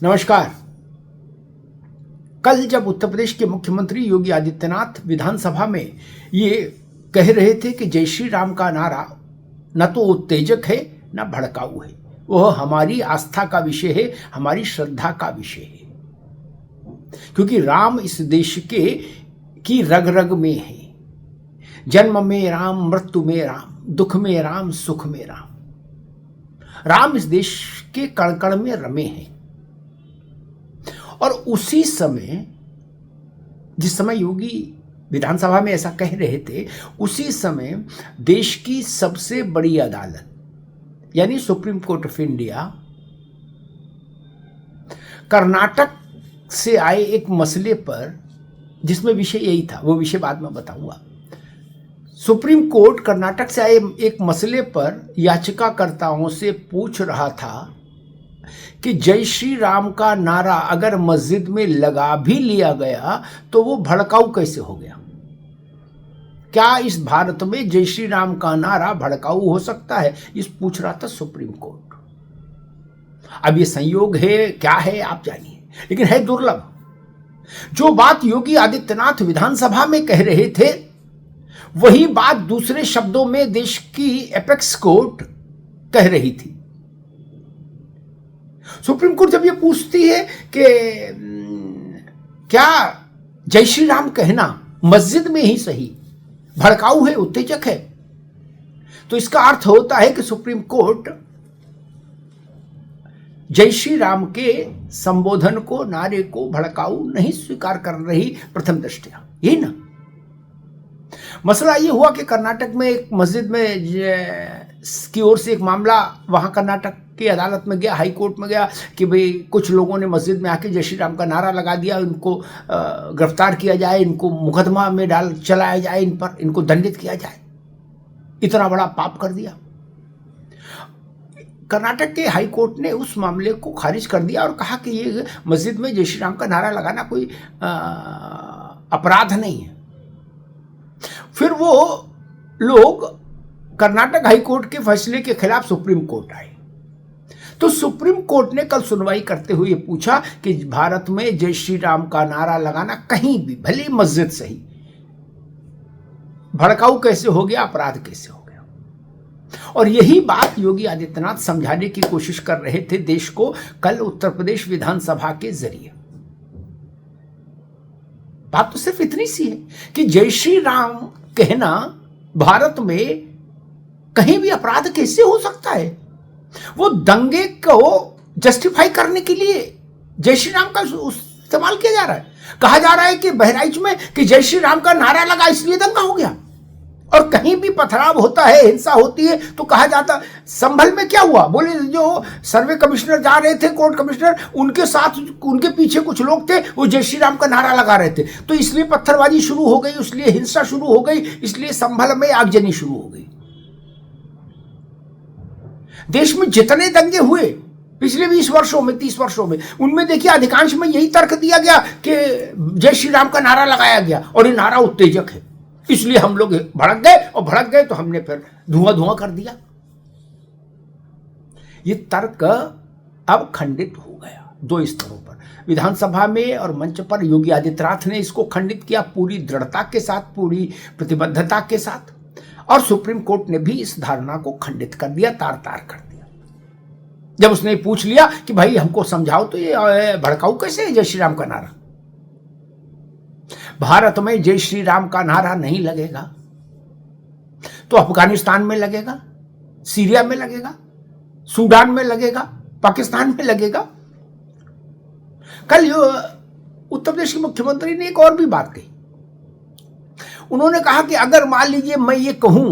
नमस्कार। कल जब उत्तर प्रदेश के मुख्यमंत्री योगी आदित्यनाथ विधानसभा में ये कह रहे थे कि जय श्री राम का नारा न तो उत्तेजक है न भड़काऊ है, वह हमारी आस्था का विषय है, हमारी श्रद्धा का विषय है, क्योंकि राम इस देश की रग रग में है। जन्म में राम, मृत्यु में राम, दुख में राम, सुख में राम। राम इस देश के कण कण में रमे हैं। और उसी समय, जिस समय योगी विधानसभा में ऐसा कह रहे थे, उसी समय देश की सबसे बड़ी अदालत यानी supreme court of India Karnataka से आए एक मसले पर, जिसमें विषय यही था, वो विषय बाद में बताऊंगा। सुप्रीम कोर्ट कर्नाटक से आए एक मसले पर याचिकाकर्ताओं से पूछ रहा था कि जय श्री राम का नारा अगर मस्जिद में लगा भी लिया गया तो वो भड़काऊ कैसे हो गया। क्या इस भारत में जय श्री राम का नारा भड़काऊ हो सकता है, इस पूछ रहा था सुप्रीम कोर्ट। अब ये संयोग है क्या है आप जानिए, लेकिन है दुर्लभ। जो बात योगी आदित्यनाथ विधानसभा में कह रहे थे, वही बात दूसरे शब्दों में देश की एपेक्स कोर्ट कह रही थी। सुप्रीम कोर्ट जब ये पूछती है कि क्या जय श्री राम कहना मस्जिद में ही सही भड़काऊ है, उत्तेजक है, तो इसका अर्थ होता है कि सुप्रीम कोर्ट जय श्री राम के संबोधन को, नारे को भड़काऊ नहीं स्वीकार कर रही प्रथम दृष्टया। यही ना मसला ये हुआ कि कर्नाटक में एक मस्जिद में की ओर से एक मामला वहां कर्नाटक की अदालत में गया, हाई कोर्ट में गया कि भाई कुछ लोगों ने मस्जिद में आके जय श्री राम का नारा लगा दिया, इनको गिरफ्तार किया जाए, इनको मुकदमा में चलाया जाए, इन पर इनको दंडित किया जाए। इतना बड़ा पाप कर दिया। कर्नाटक के हाई कोर्ट ने उस मामले को खारिज कर दिया और कहा कि ये मस्जिद में जय श्री राम का नारा लगाना कोई अपराध नहीं है। फिर वो लोग कर्नाटक हाई कोर्ट के फैसले के खिलाफ सुप्रीम कोर्ट आए। तो सुप्रीम कोर्ट ने कल सुनवाई करते हुए पूछा कि भारत में जय श्री राम का नारा लगाना कहीं भी, भले मस्जिद सही, भड़काऊ कैसे हो गया, अपराध कैसे हो गया। और यही बात योगी आदित्यनाथ समझाने की कोशिश कर रहे थे देश को कल उत्तर प्रदेश विधानसभा के जरिए। बात तो सिर्फ इतनी सी है कि जय श्री राम कहना भारत में कहीं भी अपराध कैसे हो सकता है। वो दंगे को जस्टिफाई करने के लिए जय श्री राम का इस्तेमाल किया जा रहा है। कहा जा रहा है कि बहराइच में कि जय श्री राम का नारा लगा इसलिए दंगा हो गया। और कहीं भी पथराव होता है, हिंसा होती है, तो कहा जाता, संभल में क्या हुआ, बोले जो सर्वे कमिश्नर जा रहे थे, कोर्ट कमिश्नर, उनके साथ उनके पीछे कुछ लोग थे, वो जय श्री राम का नारा लगा रहे थे, तो इसलिए पत्थरबाजी शुरू हो गई, इसलिए हिंसा शुरू हो गई, इसलिए संभल में आगजनी शुरू हो गई। देश में जितने दंगे हुए पिछले 20 वर्षों में, 30 वर्षों में, उनमें देखिए अधिकांश में यही तर्क दिया गया कि जय श्री राम का नारा लगाया गया और ये नारा उत्तेजक है, इसलिए हम लोग भड़क गए, और भड़क गए तो हमने फिर धुआं धुआं कर दिया। ये तर्क अब खंडित हो गया दो स्तरों पर, विधानसभा में और मंच पर। योगी आदित्यनाथ ने इसको खंडित किया पूरी दृढ़ता के साथ, पूरी प्रतिबद्धता के साथ, और सुप्रीम कोर्ट ने भी इस धारणा को खंडित कर दिया, तार तार कर दिया। जब उसने पूछ लिया कि भाई हमको समझाओ तो ये भड़काऊ कैसे है जय श्री राम का नारा। भारत में जय श्री राम का नारा नहीं लगेगा तो अफगानिस्तान में लगेगा, सीरिया में लगेगा, सूडान में लगेगा, पाकिस्तान में लगेगा। कल उत्तर प्रदेश के मुख्यमंत्री ने एक और भी बात कही। उन्होंने कहा कि अगर मान लीजिए मैं ये कहूं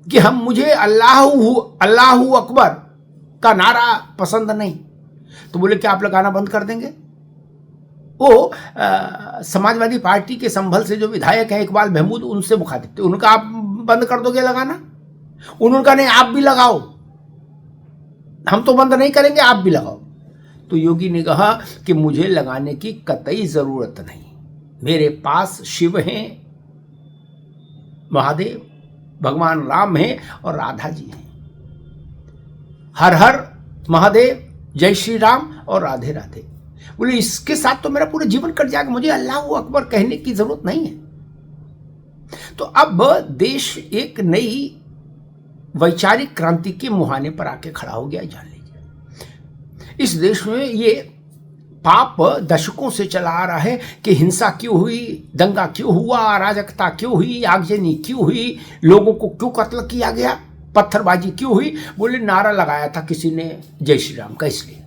कि मुझे अल्लाहू अकबर का नारा पसंद नहीं, तो बोले क्या आप लगाना बंद कर देंगे। वो समाजवादी पार्टी के संभल से जो विधायक है इकबाल महमूद, उनसे मुखातिब थे। उनका आप बंद कर दोगे लगाना, उन्होंने कहा नहीं आप भी लगाओ, हम तो बंद नहीं करेंगे, आप भी लगाओ। तो योगी ने कहा कि मुझे लगाने की कतई जरूरत नहीं, मेरे पास शिव हैं, महादेव, भगवान राम हैं और राधा जी हैं। हर हर महादेव जय श्री राम और राधे राधे। बोले इसके साथ तो मेरा पूरा जीवन कट जाएगा, मुझे अल्लाह अकबर कहने की जरूरत नहीं है। तो अब देश एक नई वैचारिक क्रांति के मुहाने पर आके खड़ा हो गया, जान लीजिए। इस देश में ये पाप दशकों से चला आ रहा है कि हिंसा क्यों हुई, दंगा क्यों हुआ, अराजकता क्यों हुई, आगजनी क्यों हुई, लोगों को क्यों कत्ल किया गया, पत्थरबाजी क्यों हुई। बोले नारा लगाया था किसी ने जय श्री राम का, इसलिए।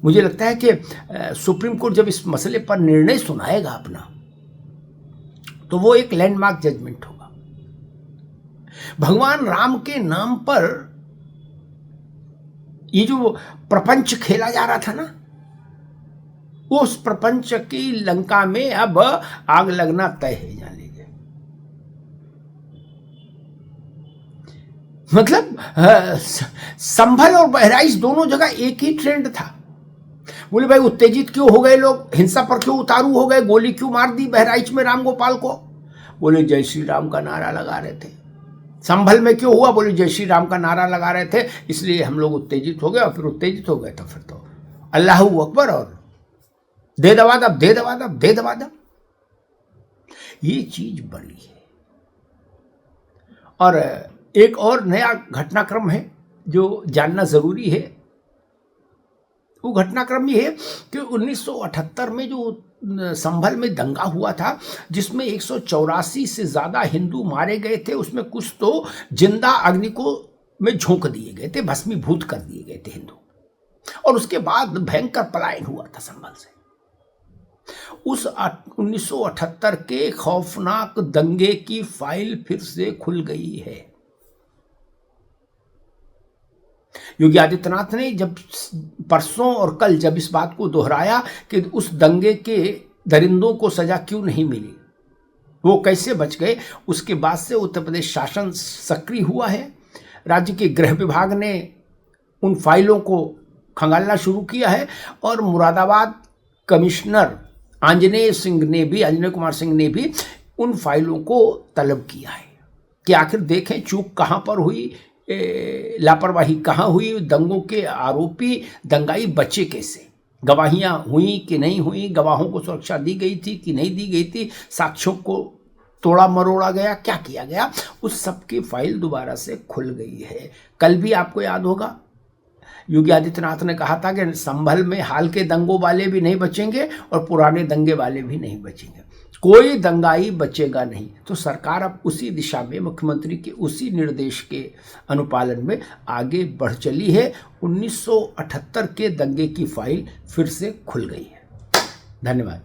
मुझे लगता है कि सुप्रीम कोर्ट जब इस मसले पर निर्णय सुनाएगा अपना, तो वो एक लैंडमार्क जजमेंट होगा। भगवान राम के नाम पर ये जो प्रपंच खेला जा रहा था ना, उस प्रपंच की लंका में अब आग लगना तय है, जान लीजिए। मतलब संभल और बहराइच दोनों जगह एक ही ट्रेंड था। बोले भाई उत्तेजित क्यों हो गए लोग, हिंसा पर क्यों उतारू हो गए, गोली क्यों मार दी बहराइच में राम गोपाल को। बोले जय श्री राम का नारा लगा रहे थे। संभल में क्यों हुआ, बोले जय श्री राम का नारा लगा रहे थे, इसलिए हम लोग उत्तेजित हो गए। और फिर उत्तेजित हो गए तो फिर तो अल्लाह अकबर और दे दवादब दे दवादब दे दवादब, ये चीज बड़ी है। और एक और नया घटनाक्रम है जो जानना जरूरी है। वो घटनाक्रम ये है कि 1978 में जो संभल में दंगा हुआ था, जिसमें 184 से ज्यादा हिंदू मारे गए थे, उसमें कुछ तो जिंदा अग्नि को में झोंक दिए गए थे, भस्मीभूत कर दिए गए थे हिंदू। और उसके बाद भयंकर पलायन हुआ था संभल से। उस 1978 के खौफनाक दंगे की फाइल फिर से खुल गई है। योगी आदित्यनाथ ने जब परसों और कल जब इस बात को दोहराया कि उस दंगे के दरिंदों को सजा क्यों नहीं मिली, वो कैसे बच गए, उसके बाद से उत्तर प्रदेश शासन सक्रिय हुआ है। राज्य के गृह विभाग ने उन फाइलों को खंगालना शुरू किया है और मुरादाबाद कमिश्नर आंजनेय कुमार सिंह ने भी उन फाइलों को तलब किया है कि आखिर देखें चूक कहाँ पर हुई, लापरवाही कहाँ हुई, दंगों के आरोपी दंगाई बचे कैसे, गवाहियाँ हुई कि नहीं हुई, गवाहों को सुरक्षा दी गई थी कि नहीं दी गई थी, साक्ष्यों को तोड़ा मरोड़ा गया, क्या किया गया, उस सब की फाइल दोबारा से खुल गई है। कल भी आपको याद होगा योगी आदित्यनाथ ने कहा था कि संभल में हाल के दंगों वाले भी नहीं बचेंगे और पुराने दंगे वाले भी नहीं बचेंगे, कोई दंगाई बचेगा नहीं। तो सरकार अब उसी दिशा में, मुख्यमंत्री के उसी निर्देश के अनुपालन में आगे बढ़ चली है। 1978 के दंगे की फाइल फिर से खुल गई है। धन्यवाद।